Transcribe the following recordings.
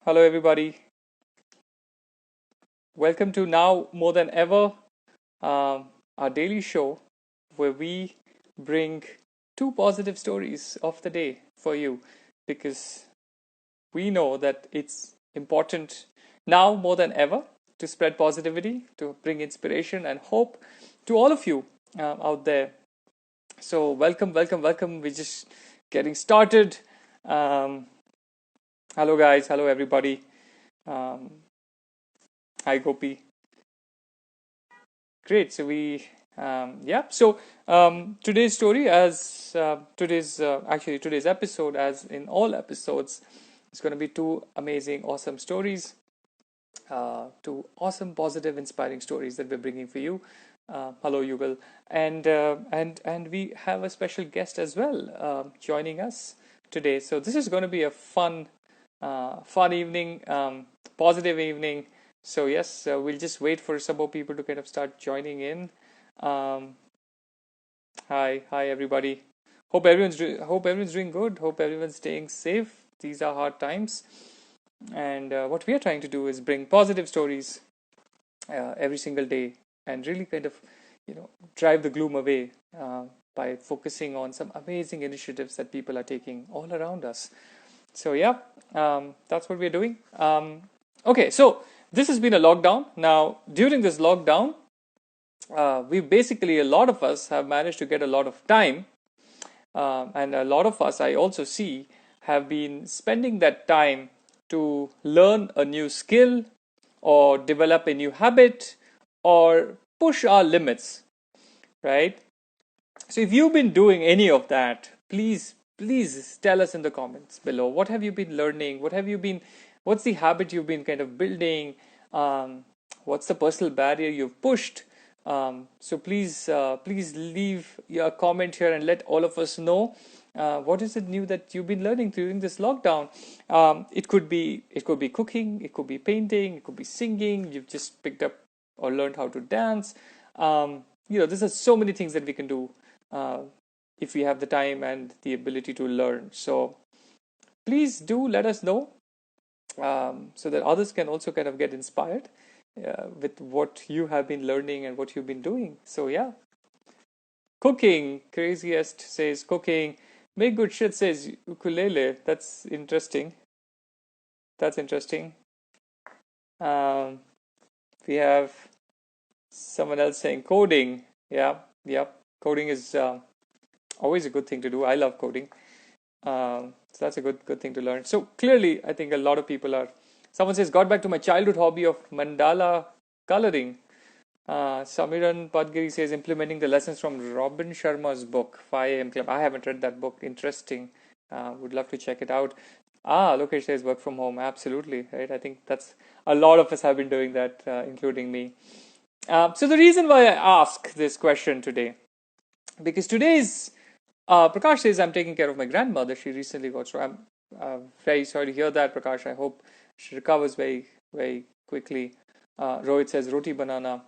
Hello, everybody. Welcome to Now More Than Ever, our daily show where we bring two positive stories of the day for you because we know that it's important now more than ever to spread positivity, to bring inspiration and hope to all of you out there. So, welcome, welcome, welcome. We're just getting started. Um, Hello, guys. Hello, everybody. Um, Hi, Gopi. Great. Today's story, as today's episode, as in all episodes, is going to be two amazing, awesome stories, two awesome, positive, inspiring stories that we're bringing for you. Hello, Yugal, and we have a special guest as well joining us today. So this is going to be a fun evening, positive evening. So yes, we'll just wait for some more people to kind of start joining in. Um, hi everybody. Hope everyone's doing good. Hope everyone's staying safe. These are hard times, and what we are trying to do is bring positive stories every single day, and really kind of drive the gloom away by focusing on some amazing initiatives that people are taking all around us. So yeah, that's what we're doing. Okay, so this has been a lockdown. Now, during this lockdown, we basically, a lot of us have managed to get a lot of time, and a lot of us, I also see, have been spending that time to learn a new skill or develop a new habit or push our limits, right? So if you've been doing any of that, please tell us in the comments below. What have you been learning? What's the habit you've been kind of building? What's the personal barrier you've pushed? So please leave your comment here and let all of us know what is it new that you've been learning during this lockdown. It could be cooking, it could be painting, it could be singing. You've just picked up or learned how to dance. There's so many things that we can do uh, if we have the time and the ability to learn. So please do let us know so that others can also kind of get inspired with what you have been learning and what you've been doing. So yeah, cooking. Craziest says cooking. Make good shit says ukulele. That's interesting. That's interesting. Um, we have someone else saying coding. Yeah, yeah. Coding is always a good thing to do. I love coding. So that's a good thing to learn. So clearly, I think a lot of people are. Someone says, got back to my childhood hobby of mandala coloring. Samiran Padgiri says, implementing the lessons from Robin Sharma's book, 5 a.m. Club. I haven't read that book. Interesting. Would love to check it out. Lokesh says, work from home. Absolutely, right? I think that's a lot of us have been doing that, including me. So the reason why I ask this question today, because today's Prakash says, I'm taking care of my grandmother. She recently got stroke. I'm very sorry to hear that, Prakash. I hope she recovers very, very quickly. Rohit says, roti banana.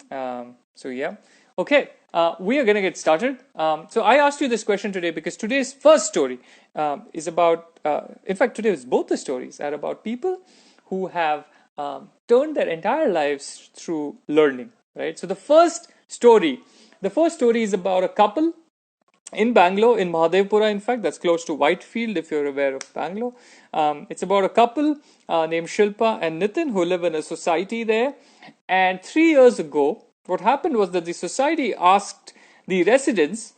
So, yeah. Okay, we are going to get started. So, I asked you this question today because today's first story is about, in fact, today is both the stories are about people who have turned their entire lives through learning, right? So, the first story is about a couple in Bangalore, in Mahadevpura, in fact, that's close to Whitefield, if you're aware of Bangalore. It's about a couple named Shilpa and Nitin who live in a society there. And 3 years ago, what happened was that the society asked the residents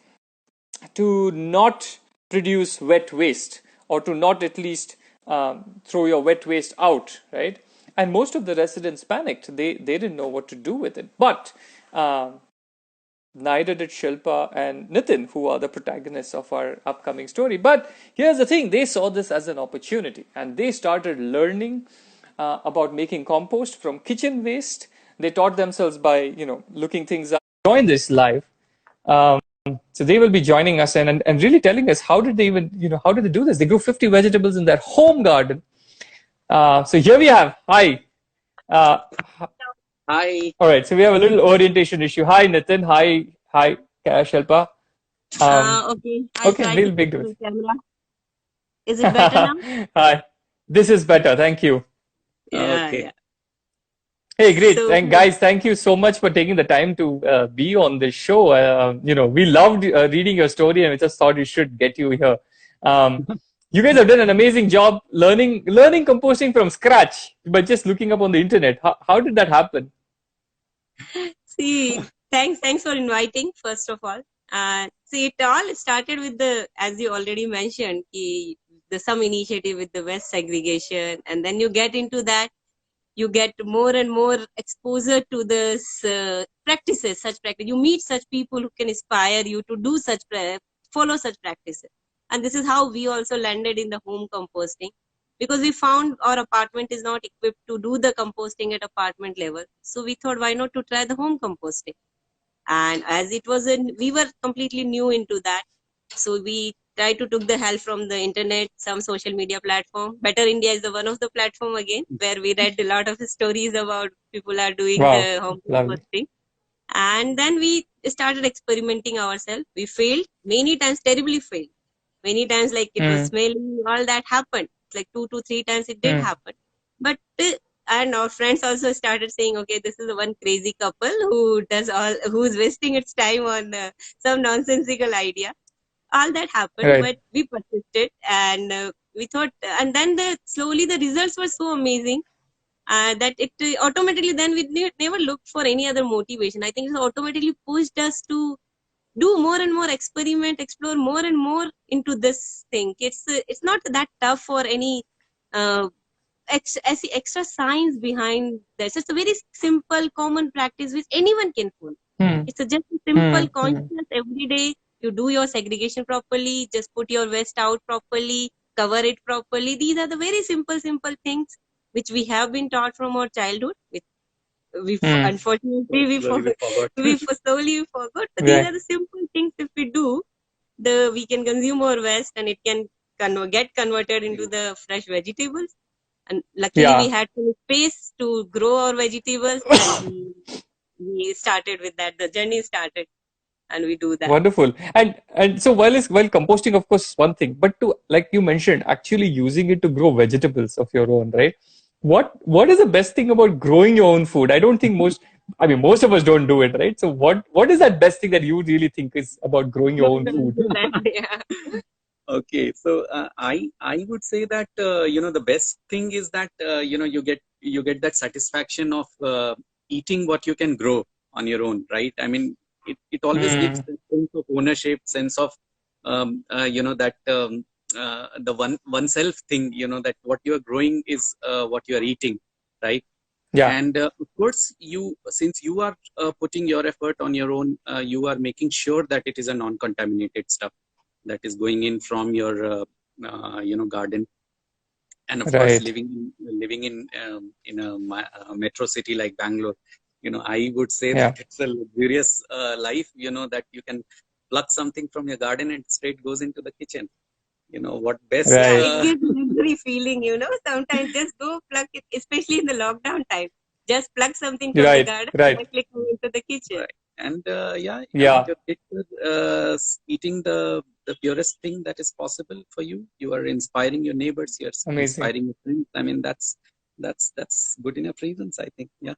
to not produce wet waste or to not at least throw your wet waste out, right? And most of the residents panicked. They didn't know what to do with it. But neither did Shilpa and Nitin, who are the protagonists of our upcoming story. But here's the thing, they saw this as an opportunity and they started learning about making compost from kitchen waste. They taught themselves by, looking things up. Join this live. Um, so they will be joining us and really telling us how did they even, how did they do this? They grew 50 vegetables in their home garden. So here we have, hi. Uh, Hi. all right, so we have a little orientation issue. Hi, Nitin. Hi, Shilpa. Okay. I'll Okay, try to we'll fix big do it. the camera. Is it better now? Hi. This is better. Thank you. Yeah, Okay. yeah. Hey, great. So, And guys, thank you so much for taking the time to be on this show. We loved reading your story and we just thought we should get you here. Um, you guys have done an amazing job learning composting from scratch, but just looking up on the internet. How did that happen? see, thanks for inviting, first of all. See, it all started with as you already mentioned, some initiative with the West segregation, and then you get into that, you get more and more exposure to this practices, such practice. You meet such people who can inspire you to do follow such practices. And this is how we also landed in the home composting, because we found our apartment is not equipped to do the composting at apartment level. So we thought, why not to try the home composting? And as we were completely new into that, so we tried to took the help from the internet, some social media platform. Better India is the one of the platform again, where we read a lot of stories about people are doing Wow, the home lovely. composting. And then we started experimenting ourselves. We failed many times, terribly failed many times, like it was Mm, smelly, all that happened. Like 2 to 3 times it did mm, happen. But and our friends also started saying, okay, this is the one crazy couple who's wasting its time on some nonsensical idea. All that happened, right. but we persisted, and we thought, and then slowly the results were so amazing that it automatically, then we never looked for any other motivation. I think it automatically pushed us to do more and more experiment, explore more and more into this thing. It's not that tough for any uh, extra science behind this. It's a very simple common practice which anyone can follow. Mm, It's just a simple mm, mm. conscious every day. You do your segregation properly, just put your waste out properly, cover it properly. These are the very simple things which we have been taught from our childhood. Mm. Unfortunately we slowly we forgot. slowly forgot. But these Right. are the simple things. If we do, we can consume our waste, and it can get converted into the fresh vegetables. And luckily we Yeah. had some space to grow our vegetables, and we started with that. The journey started, and we do that. Wonderful. And so while composting, of course, is one thing, but to like you mentioned, actually using it to grow vegetables of your own, right? What is the best thing about growing your own food? I don't think I mean, most of us don't do it, right? So what is that best thing that you really think is about growing your own food? Yeah. Okay, so I would say that the best thing is that you get that satisfaction of eating what you can grow on your own, right? I mean, it always gives Mm, a sense of ownership, sense of that the oneself thing, that what you are growing is what you are eating, right? yeah, And of course, since you are putting your effort on your own, you are making sure that it is a non-contaminated stuff that is going in from your garden. And of course, right. living in a metro city like Bangalore, I would say that Yeah, it's a luxurious life, that you can pluck something from your garden and straight goes into the kitchen. What best Yeah, right, it gives luxury feeling, Sometimes just go pluck it, especially in the lockdown time. Just pluck something from the right, garden, right. directly come into the kitchen. right. And yeah, I mean, Yeah, your kids are eating the purest thing that is possible for you. You are inspiring your neighbors. You're amazing. inspiring your friends. I mean, that's good enough reasons, I think. Yeah.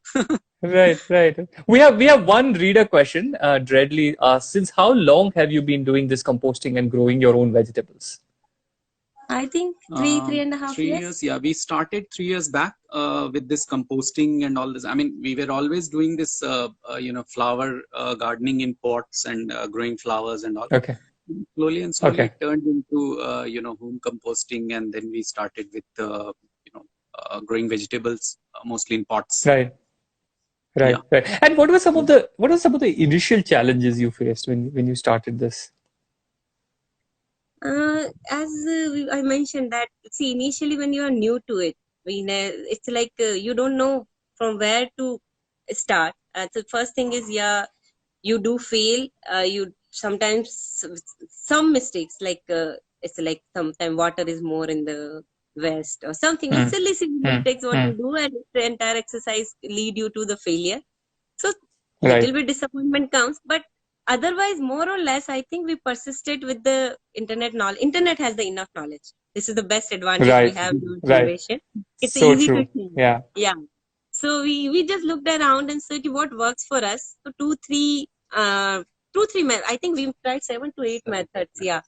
Right, right. We have one reader question. Dreadly asks, since how long have you been doing this composting and growing your own vegetables? I think three and a half 3 years. years. Yeah, we started 3 years back with this composting and all this. I mean, we were always doing this, flower gardening in pots and growing flowers and all. Okay, Slowly and slowly, okay, it turned into home composting, and then we started with growing vegetables mostly in pots. right, right, Yeah. right. And what were some of the initial challenges you faced when you started this? As I mentioned that, see, initially when you are new to it, it's like you don't know from where to start. The first thing is, yeah, you do fail. You sometimes some mistakes, like it's like sometimes water is more in the west or something, like Hmm, silly hmm, mistakes what hmm. you do, and the entire exercise lead you to the failure. So little Right, bit disappointment comes, but otherwise, more or less, I think we persisted with the internet knowledge. Internet has the enough knowledge. This is the best advantage we Right. have in our Right. generation. It's So easy to true. see. Yeah. Yeah. So we just looked around and said, what works for us. So I think we tried 7 to 8 methods. Yeah.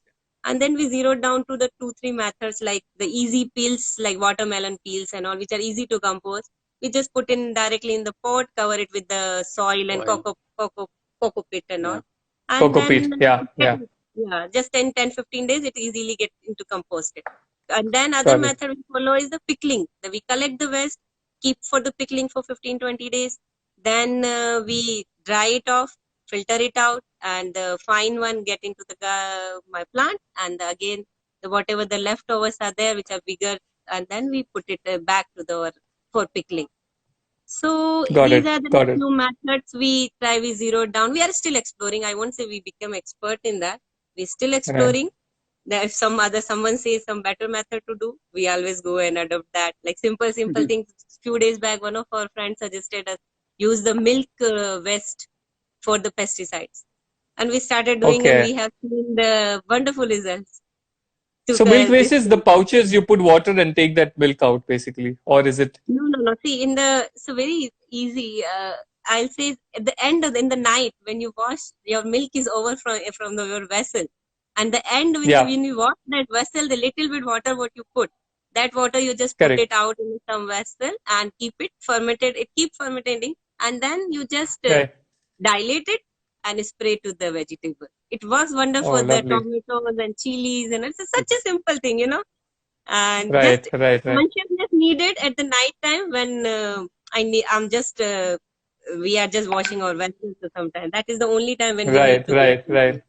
And then we zeroed down to the 2, 3 methods, like the easy peels, like watermelon peels and all, which are easy to compose. We just put in directly in the pot, cover it with the soil and Soil. cocoa pit and all. Yeah. And Cocoa then, peat. Yeah. Yeah. just 10, 15 days, it easily gets into composted. And then other Got it. method we follow is the pickling. We collect the waste, keep for the pickling for 15, 20 days. Then we dry it off, filter it out, and the fine one get into my plant. And again, whatever the leftovers are there, which are bigger, and then we put it back to for pickling. So Got these it. are the Got it. few methods we zeroed down. We are still exploring. I won't say we become expert in that. We're still Right. exploring. If someone says some better method to do, we always go and adopt that. Like simple things. Few days back, one of our friends suggested us use the milk waste for the pesticides, and we started doing, and Okay. we have seen the wonderful results. So Took milk this. waste is the pouches you put water and take that milk out, basically, or is it? No. See, so very easy. I'll say at the end in the night when you wash, your milk is over from your vessel, and the end Yeah. when you wash that vessel, the little bit water what you put, that water you just put Correct. it out in some vessel and keep it fermented. It keeps fermenting, and then you just Right. dilate it and spray to the vegetable. It works Oh, wonderful. The lovely. tomatoes and chilies, and it's such a simple thing. And Right. just Right. Right. consciousness needed at the night time when I'm just we are just washing our vessels sometimes. That is the only time when we need Right. to be. Right. Right.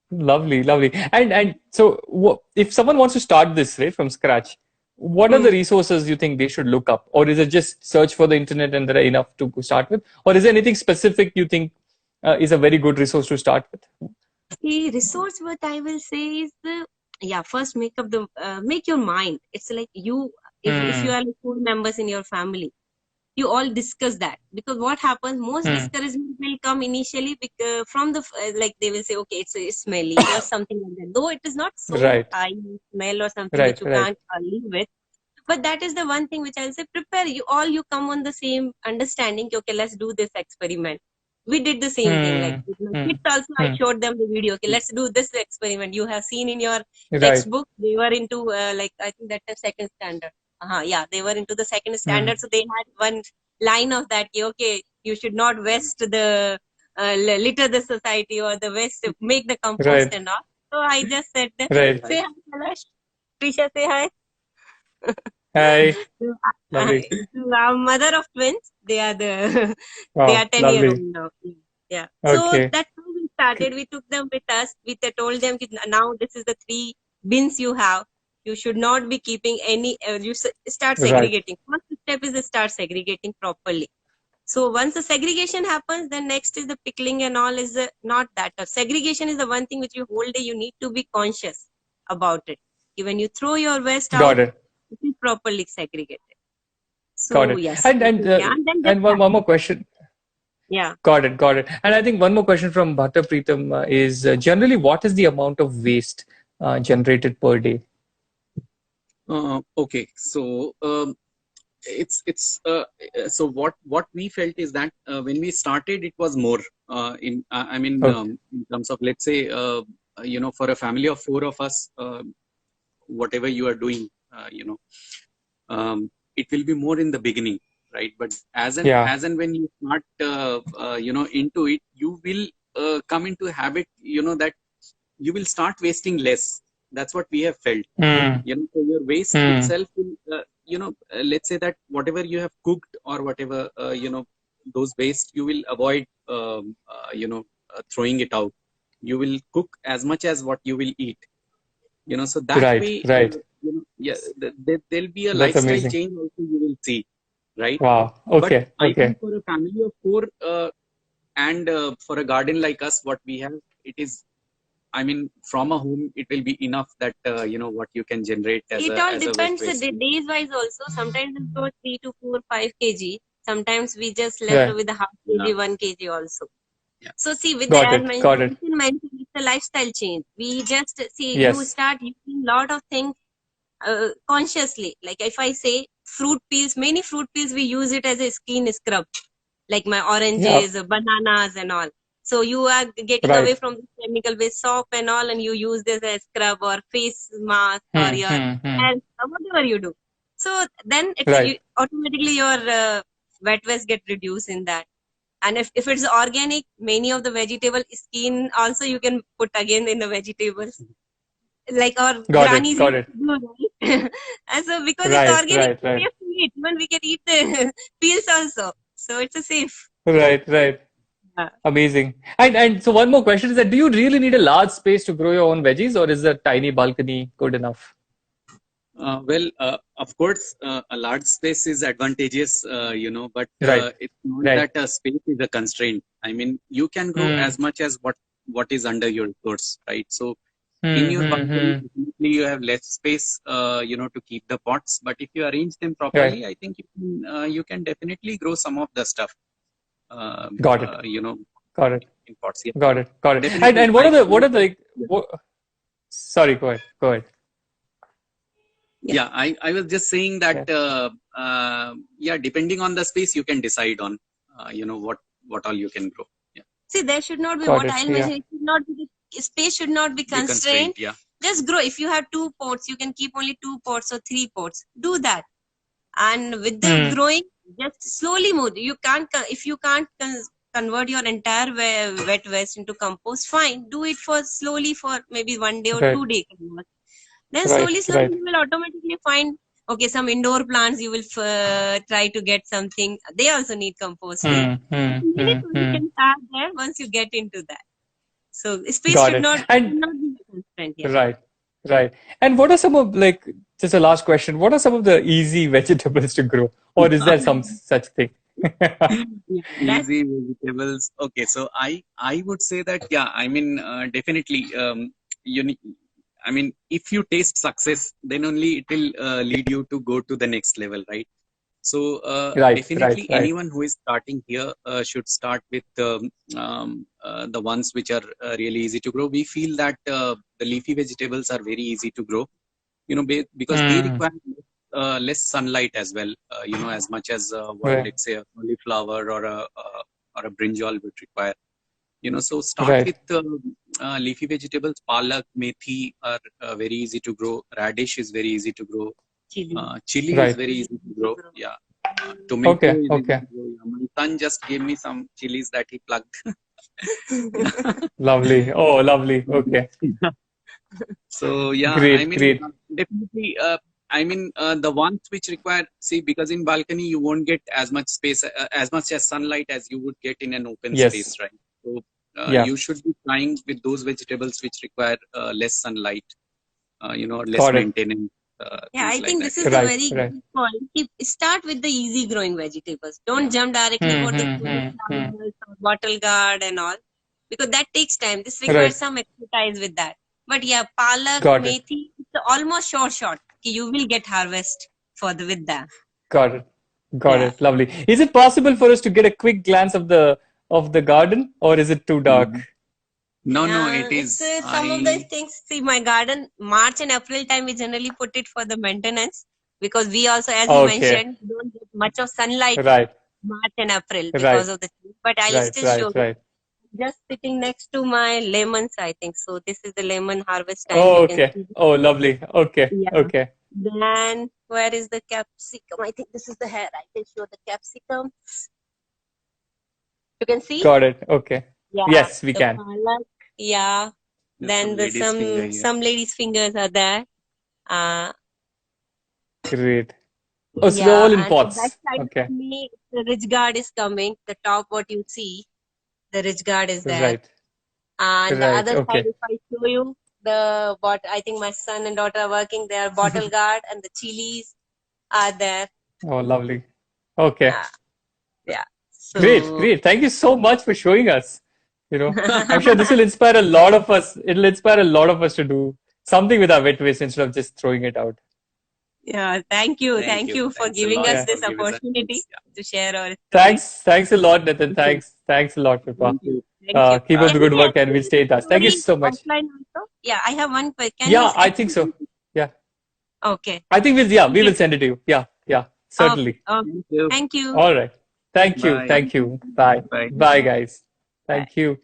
Lovely, lovely. And so, if someone wants to start this right from scratch, what are Hmm. the resources you think they should look up, or is it just search for the internet and there are enough to start with, or is there anything specific you think is a very good resource to start with? The resource what I will say is first make your mind. It's like if you Hmm. are like 4 members in your family, you all discuss that, because what happens, most Hmm. discouragement will come initially from like they will say, okay, it's smelly or something like that, though it is not so Right. high smell or something which Right. you Right. can't live with. But that is the one thing which I'll say, prepare you come on the same understanding. Okay, let's do this experiment. We did the same thing, like Hmm. with my Hmm. kids also. I Hmm. showed them the video. Okay, let's do this experiment. You have seen in your Right. textbook, they were into like I think that the second standard. Yeah, they were into the second Hmm. standard, so they had one line of that. Okay, you should not waste the litter the society or the waste, make the compost Right. and all. So I just said that, Right. say hi, Kalash. Trisha, say hi. Hi. Uh, Lovely. I'm mother of twins. They are they are Wow. 10-year old Lovely. now. Yeah. So Okay. that's how we started. We took them with us. Told them now this is the 3 bins you have. You should not be keeping any. Start Right. segregating. First step is to start segregating properly. So once the segregation happens, then next is the pickling and all is not that. Segregation is the one thing which you whole day you need to be conscious about it. When you throw your waste out, Got it. it is properly segregated. Got So it. yes, And and uh, yeah, and then just and one more question. yeah. Got it, got it. And I think one more question from Bhatta Preetham is generally what is the amount of waste generated per day? Okay, so it's so what we felt is that when we started, it was more Okay. in terms of, let's say, for a family of 4 of us, whatever you are doing, it will be more in the beginning, right? But Yeah. as and when you start into it, you will come into a habit, that you will start wasting less. That's what we have felt. Hmm. So your waste Hmm. itself will, let's say that whatever you have cooked or whatever, those waste you will avoid, throwing it out. You will cook as much as what you will eat. So that Right, way, right. yeah, there'll be a That's lifestyle amazing. change also you will see, right? Wow. But Okay, I think okay. for a family of 4, and for a garden like us, what we have, it is, from a home, it will be enough that, what you can generate It all as a wet depends waste. the days wise also. Sometimes it's about 3 to 4, 5 kg. Sometimes we just left Right. with a half Yeah. kg, 1 kg also. Yeah. So see, with the Got as it. Got it. mentioned, it's a lifestyle change. We just see you Yes. start using lot of things consciously. Like if I say fruit peels, many fruit peels we use it as a skin scrub, like my Yeah. oranges, bananas, and all. So you are getting away Right. from the chemical-based soap and all, and you use this as scrub or face mask or Hmm. your Hmm. Hmm. hair, whatever you do. So then it's Right. automatically your wet waste get reduced in that. And if it's organic, many of the vegetable skin also you can put again in the vegetables, like our Got it. grannies Got used it. to do, right? And so because it's Right. organic, Right. it's Right. safe to eat. Even we can eat the peels also. So it's a safe. Right. Right. Yeah. Amazing. And so one more question is that do you really need a large space to grow your own veggies, or is a tiny balcony good enough? Of course, a large space is advantageous, but Right. it's not Right. that a space is a constraint. I mean, you can grow Hmm. as much as what is under your resource, right? So in Hmm. your Hmm. balcony, Hmm. definitely you have less space, to keep the pots. But if you arrange them Right. properly, I think you can definitely grow some of the stuff, Got it. Got it. in pots. Yeah. Got it. Got it. Definitely, And I what feel are the like, yeah. what, sorry, go ahead. Go ahead. Yeah. Yeah, I was just saying that Yeah. yeah, depending on the space, you can decide on what all you can grow. Yeah, See, there should not be Got what it. I'll Yeah. mention. It should not be the space should not be be constrained. constrained. Yeah. Just grow. If you have two pots, you can keep only two pots or three pots. Do that. And with the Hmm. growing, just slowly move. You can't if you can't convert your entire wet waste into compost. Fine, do it for slowly for maybe 1 day or Right. 2 day. Then Right. slowly Right. you will automatically find, okay, some indoor plants you will try to get something. They also need composting. Hmm. Hmm. Many Hmm. Hmm. solutions are there once you get into that. So space Got should it. should And not be a constraint. Yeah. right. Right. And what are some of like just a last question? What are some of the easy vegetables to grow, or is there some such thing? Yeah. That Easy vegetables. Okay, so I would say that yeah. I mean, definitely. You need, I mean, if you taste success, then only it will lead you to go to the next level, right? So Right. Right. definitely, Right. anyone who is starting here should start with the ones which are really easy to grow. We feel that the leafy vegetables are very easy to grow, because they Hmm. require less sunlight as well, as much as what Right. let's say a cauliflower or a brinjal would require. So start Right. with leafy vegetables. Palak, methi are very easy to grow. Radish is very easy to grow. chili. Chili is Right. very easy to grow. Yeah. Tomato Okay. is easy Okay. to grow. Yeah. My son just gave me some chilies that he plucked. Lovely. Oh, lovely. Okay. So yeah, I Great. mean, Great. definitely. I mean, the ones which require, see, because in balcony you won't get as much space, as much as sunlight as you would get in an open Yes. space, right? So Yeah. you should be trying with those vegetables which require less sunlight, less Got it. maintenance, Yeah, things I like think that. this Yeah. is the Right. very Right. good point. Start with the easy growing vegetables. Don't Yeah. jump directly Hmm. for the Hmm. Hmm. Hmm. cauliflowers or bottle gourd and all, because that takes time. This requires Right. some expertise with that. But yeah, palak, Got it. methi, it's almost sure shot. You will get harvest for the with that. Got it. Got Yeah. it. Lovely. Is it possible for us to get a quick glance of the garden, or is it too dark? Mhm. No, no, Yeah, it it's is. some of the things. See, my garden, March and April time, we generally put it for the maintenance because we also, as you Okay. mentioned, don't get much of sunlight Right. March and April because Right. of the tree. But I'll Right. still show Right. you. Right. Just sitting next to my lemons, I think. So this is the lemon harvest time. Oh, You can okay. see. Oh, lovely. Okay. Yeah. Okay. Then where is the capsicum? I think this is the hair. I can show the capsicum. You can see. Got it. Okay. Yeah. Yes, we The can. palak. Yeah. There's some Then the lady's finger here. some ladies' fingers are there. Uh, Great. Oh, so they're yeah, all in and the back pots. side Okay. for me, the ridge guard is coming. The top, what you see, the ridge guard is there. Right. And the Right. other side, Okay. if I show you, I think my son and daughter are working there. Bottle guard and the chilies are there. Oh, lovely. Okay. Yeah, yeah. Great. So, Great. Thank you so much for showing us. I'm sure this will inspire a lot of us. It'll inspire a lot of us to do something with our wet waste instead of just throwing it out. Yeah, thank you. Thank Thank you. you for Thanks a giving lot us Yeah. this for giving us opportunity this. Yeah. to share our stories. Thanks a lot, Nathan. Thanks a lot, Pippa. Thank you. Thank you. Keep up the Can good we work, and we'll exchange stay in touch. Thank you stories so much. offline also? Yeah, I have one question. Can we Yeah, I think exchange? so. Yeah, Okay. I think we Thank you. will send it to you. Yeah, Okay. certainly. Okay. Thank you. Thank you. All right. Thank you. Bye. Thank you. Bye. Bye. Bye, guys. Bye. Thank you.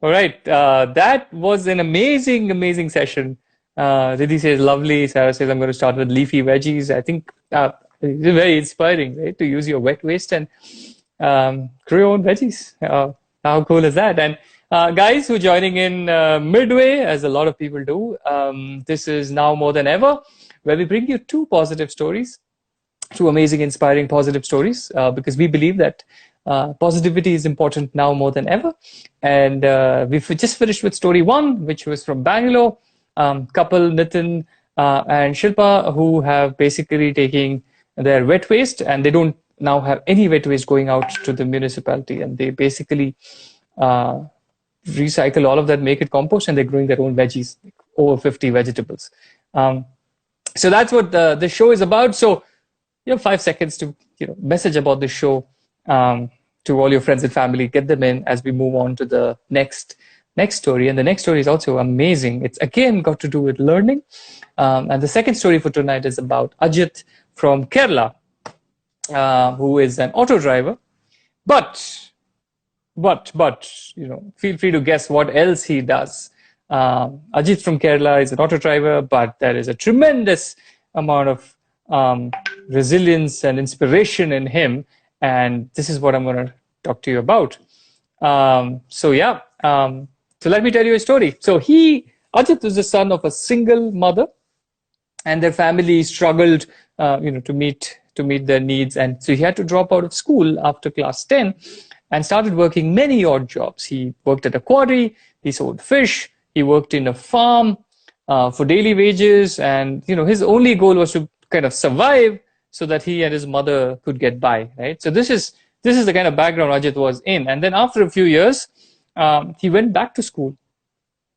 All right. That was an amazing session. Riddhi says, lovely. Sarah says, I'm going to start with leafy veggies. I think it's very inspiring, right? To use your wet waste and grow your own veggies. How cool is that? And guys who are joining in midway, as a lot of people do, this is Now More Than Ever, where we bring you two positive stories, two amazing, inspiring, positive stories, because we believe that positivity is important now more than ever. And we've just finished with story one, which was from Bangalore. Couple Nitin and Shilpa, who have basically taken their wet waste and they don't now have any wet waste going out to the municipality, and they basically uh, recycle all of that, make it compost, and they're growing their own veggies, like over 50 vegetables. So that's what the show is about. So you have 5 seconds to message about the show to all your friends and family. Get them in as we move on to the next story. And the next story is also amazing. It's again got to do with learning. And the second story for tonight is about Ajit from Kerala, who is an auto driver. But feel free to guess what else he does. Ajit from Kerala is an auto driver, but there is a tremendous amount of resilience and inspiration in him, and this is what I'm going to talk to you about. So let me tell you a story. So Ajit was the son of a single mother, and their family struggled, to meet their needs, and so he had to drop out of school after class 10 and started working many odd jobs. He worked at a quarry, he sold fish, he worked in a farm for daily wages, and his only goal was to kind of survive so that he and his mother could get by, right? So this is the kind of background Ajit was in. And then after a few years, he went back to school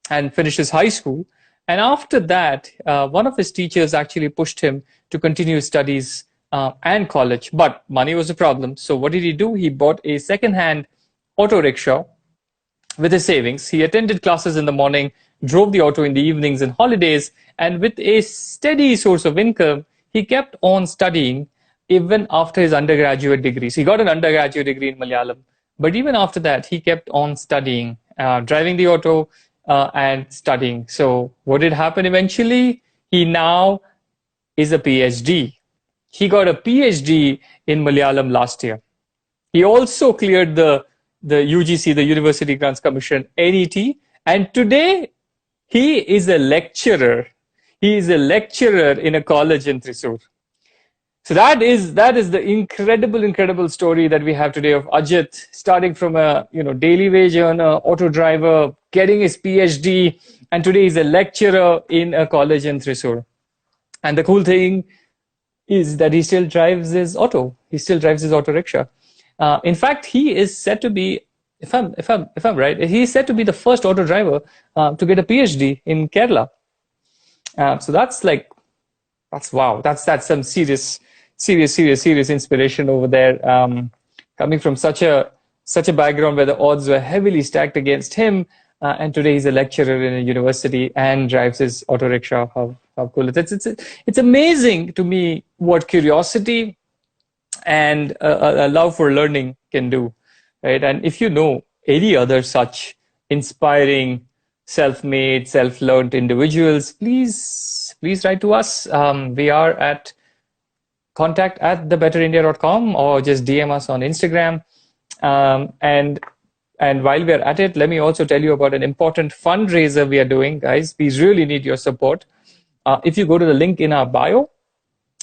and finished his high school. And after that, one of his teachers actually pushed him to continue his studies and college, but money was a problem. So what did he do? He bought a second-hand auto rickshaw with his savings. He attended classes in the morning, drove the auto in the evenings and holidays, and with a steady source of income, he kept on studying even after his undergraduate degree. So he got an undergraduate degree in Malayalam, but even after that, he kept on studying, driving the auto and studying. So what did happen eventually? He now is a PhD. He got a PhD in Malayalam last year. He also cleared the UGC, the University Grants Commission, NET, and today he is a lecturer. He is a lecturer in a college in Thrissur. So that is the incredible story that we have today of Ajit, starting from a daily wage earner, auto driver, getting his PhD, and today he's a lecturer in a college in Thrissur. And the cool thing is that he still drives his auto. He still drives his auto rickshaw. In fact, he is said to be, if I'm right, he is said to be the first auto driver to get a PhD in Kerala. So that's wow. That's some serious inspiration over there. Coming from such a background where the odds were heavily stacked against him, and today he's a lecturer in a university and drives his auto rickshaw. How cool it is! It's amazing to me what curiosity and a love for learning can do, right? And if you know any other such inspiring, self-made, self-learned individuals, please write to us. We are at contact@thebetterindia.com, or just DM us on Instagram. And while we're at it, let me also tell you about an important fundraiser we are doing, guys. We really need your support. If you go to the link in our bio,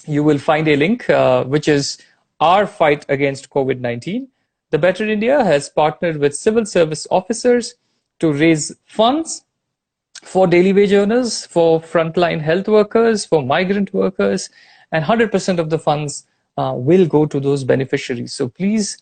you will find a link which is our fight against COVID-19. The Better India has partnered with civil service officers to raise funds for daily wage earners, for frontline health workers, for migrant workers, and 100% of the funds will go to those beneficiaries. So please,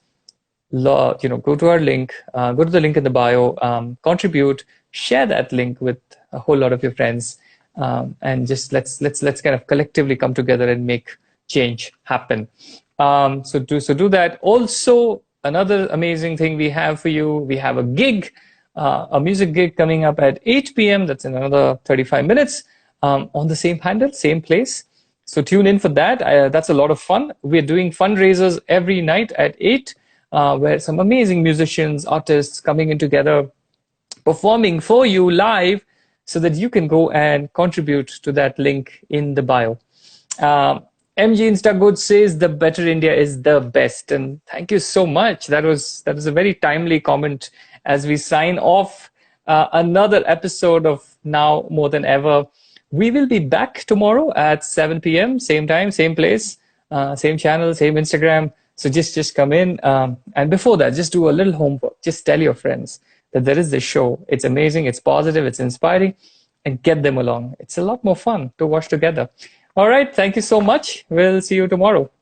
go to our link, go to the link in the bio, contribute, share that link with a whole lot of your friends, and just let's kind of collectively come together and make change happen. So do that. Also, another amazing thing we have for you, we have a gig, a music gig coming up at 8 p.m. That's in another 35 minutes, on the same handle, same place. So tune in for that. That's a lot of fun. We're doing fundraisers every night at 8, where some amazing musicians, artists coming in together, performing for you live, so that you can go and contribute to that link in the bio. MG Instagood says the Better India is the best, and thank you so much. That was a very timely comment as we sign off another episode of Now More Than Ever. We will be back tomorrow at 7 p.m. same time, same place, same channel, same Instagram. So just come in, and before that, just do a little homework. Just tell your friends that there is this show. It's amazing, it's positive, it's inspiring, and get them along. It's a lot more fun to watch together. All right, thank you so much. We'll see you tomorrow.